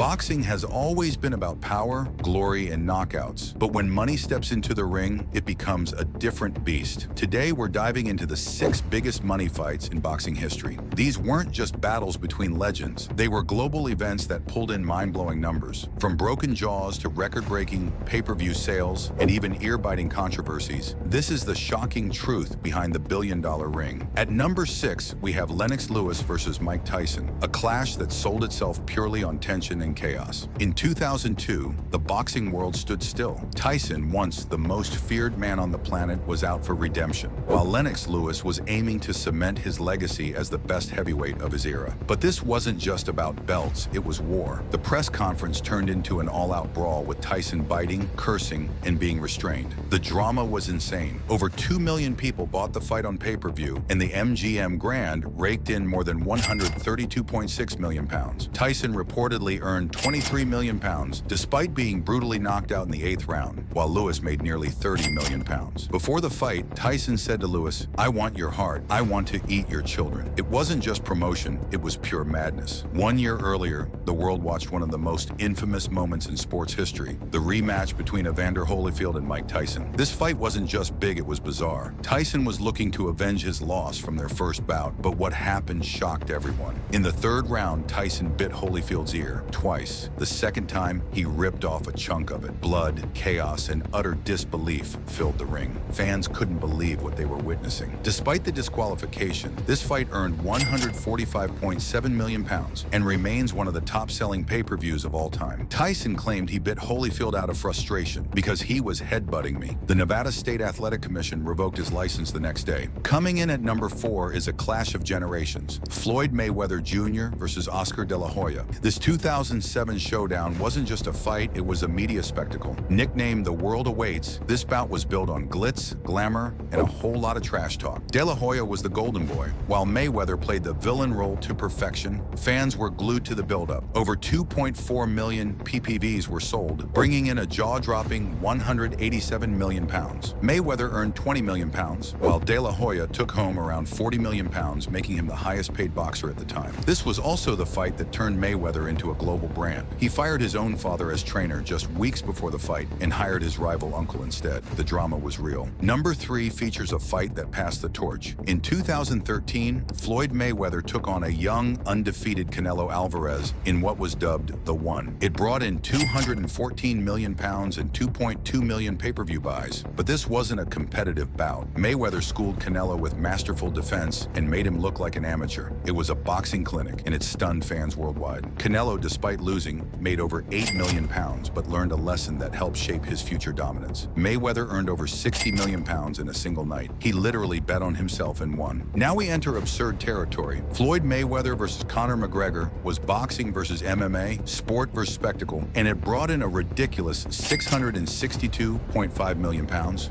Boxing has always been about power, glory, and knockouts. But when money steps into the ring, it becomes a different beast. Today, we're diving into the 6 biggest money fights in boxing history. These weren't just battles between legends. They were global events that pulled in mind-blowing numbers. From broken jaws to record-breaking pay-per-view sales and even ear-biting controversies, this is the shocking truth behind the billion-dollar ring. At number 6, we have Lennox Lewis versus Mike Tyson, a clash that sold itself purely on tension and chaos. In 2002, the boxing world stood still. Tyson, once the most feared man on the planet, was out for redemption, while Lennox Lewis was aiming to cement his legacy as the best heavyweight of his era. But this wasn't just about belts, it was war. The press conference turned into an all-out brawl with Tyson biting, cursing, and being restrained. The drama was insane. Over 2 million people bought the fight on pay-per-view, and the MGM Grand raked in more than £132.6 million. Tyson reportedly earned £23 million, despite being brutally knocked out in the 8th round, while Lewis made nearly £30 million. Before the fight, Tyson said to Lewis, "I want your heart. I want to eat your children." It wasn't just promotion, it was pure madness. 1 year earlier, the world watched one of the most infamous moments in sports history, the rematch between Evander Holyfield and Mike Tyson. This fight wasn't just big, it was bizarre. Tyson was looking to avenge his loss from their first bout, but what happened shocked everyone. In the 3rd round, Tyson bit Holyfield's ear twice. The second time, he ripped off a chunk of it. Blood, chaos, and utter disbelief filled the ring. Fans couldn't believe what they were witnessing. Despite the disqualification, this fight earned £145.7 million and remains one of the top-selling pay-per-views of all time. Tyson claimed he bit Holyfield out of frustration because he was headbutting me. The Nevada State Athletic Commission revoked his license the next day. Coming in at number 4 is a clash of generations. Floyd Mayweather Jr. versus Oscar De La Hoya. This 2007 showdown wasn't just a fight, it was a media spectacle. Nicknamed The World Awaits, this bout was built on glitz, glamour, and a whole lot of trash talk. De La Hoya was the golden boy, while Mayweather played the villain role to perfection. Fans were glued to the buildup. Over 2.4 million PPVs were sold, bringing in a jaw-dropping £187 million. Mayweather earned £20 million, while De La Hoya took home around £40 million, making him the highest-paid boxer at the time. This was also the fight that turned Mayweather into a global brand. He fired his own father as trainer just weeks before the fight and hired his rival uncle instead. The drama was real. Number 3 features a fight that passed the torch. In 2013, Floyd Mayweather took on a young, undefeated Canelo Alvarez in what was dubbed The One. It brought in £214 million and 2.2 million pay-per-view buys. But this wasn't a competitive bout. Mayweather schooled Canelo with masterful defense and made him look like an amateur. It was a boxing clinic, and it stunned fans worldwide. Canelo, despite losing, made over £8 million, but learned a lesson that helped shape his future dominance. Mayweather earned over £60 million in a single night. He literally bet on himself and won. Now we enter absurd territory. Floyd Mayweather versus Conor McGregor was boxing versus MMA, sport versus spectacle, and it brought in a ridiculous £662.5 million.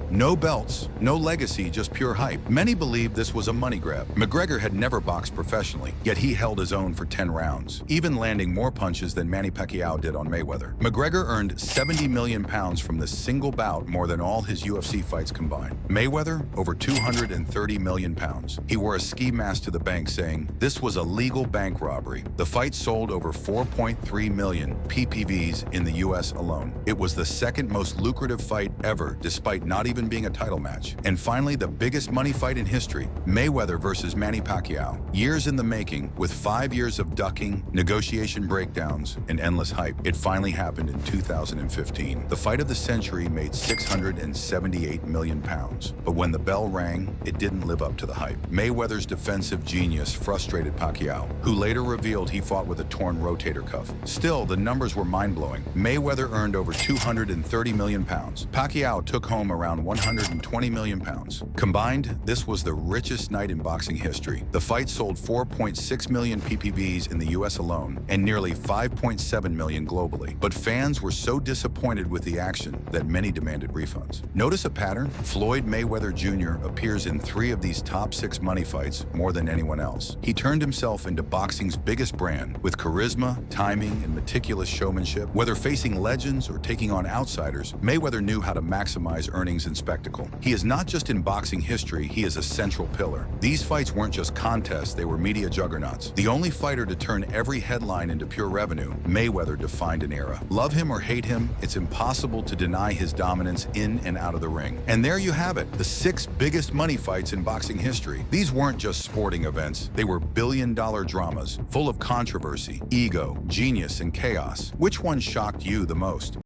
No belts, no legacy, just pure hype. Many believe this was a money grab. McGregor had never boxed professionally, yet he held his own for 10 rounds, even landing more punches than Manny Pacquiao did on Mayweather. McGregor earned £70 million from this single bout, more than all his UFC fights combined. Mayweather, over £230 million. He wore a ski mask to the bank saying, "This was a legal bank robbery." The fight sold over 4.3 million PPVs in the US alone. It was the second most lucrative fight ever, despite not even being a title match. And finally, the biggest money fight in history, Mayweather versus Manny Pacquiao. Years in the making, with 5 years of ducking, negotiation breakdowns, and endless hype, it finally happened in 2015. The fight of the century made £678 million. But when the bell rang, it didn't live up to the hype. Mayweather's defensive genius frustrated Pacquiao, who later revealed he fought with a torn rotator cuff. Still, the numbers were mind-blowing. Mayweather earned over £230 million. Pacquiao took home around £120 million. Combined, this was the richest night in boxing history. The fight sold 4.6 million PPVs in the US alone and nearly 5.7 million globally. But fans were so disappointed with the action that many demanded refunds. Notice a pattern? Floyd Mayweather Jr. appears in 3 of these top 6 money fights more than anyone else. He turned himself into boxing's biggest brand with charisma, timing, and meticulous showmanship. Whether facing legends or taking on outsiders, Mayweather knew how to maximize earnings and spectacle. He is not just in boxing history, he is a central pillar. These fights weren't just contests, they were media juggernauts. The only fighter to turn every headline into pure revenue revenue, Mayweather defined an era. Love him or hate him, it's impossible to deny his dominance in and out of the ring. And there you have it, the 6 biggest money fights in boxing history. These weren't just sporting events, they were billion-dollar dramas, full of controversy, ego, genius, and chaos. Which one shocked you the most?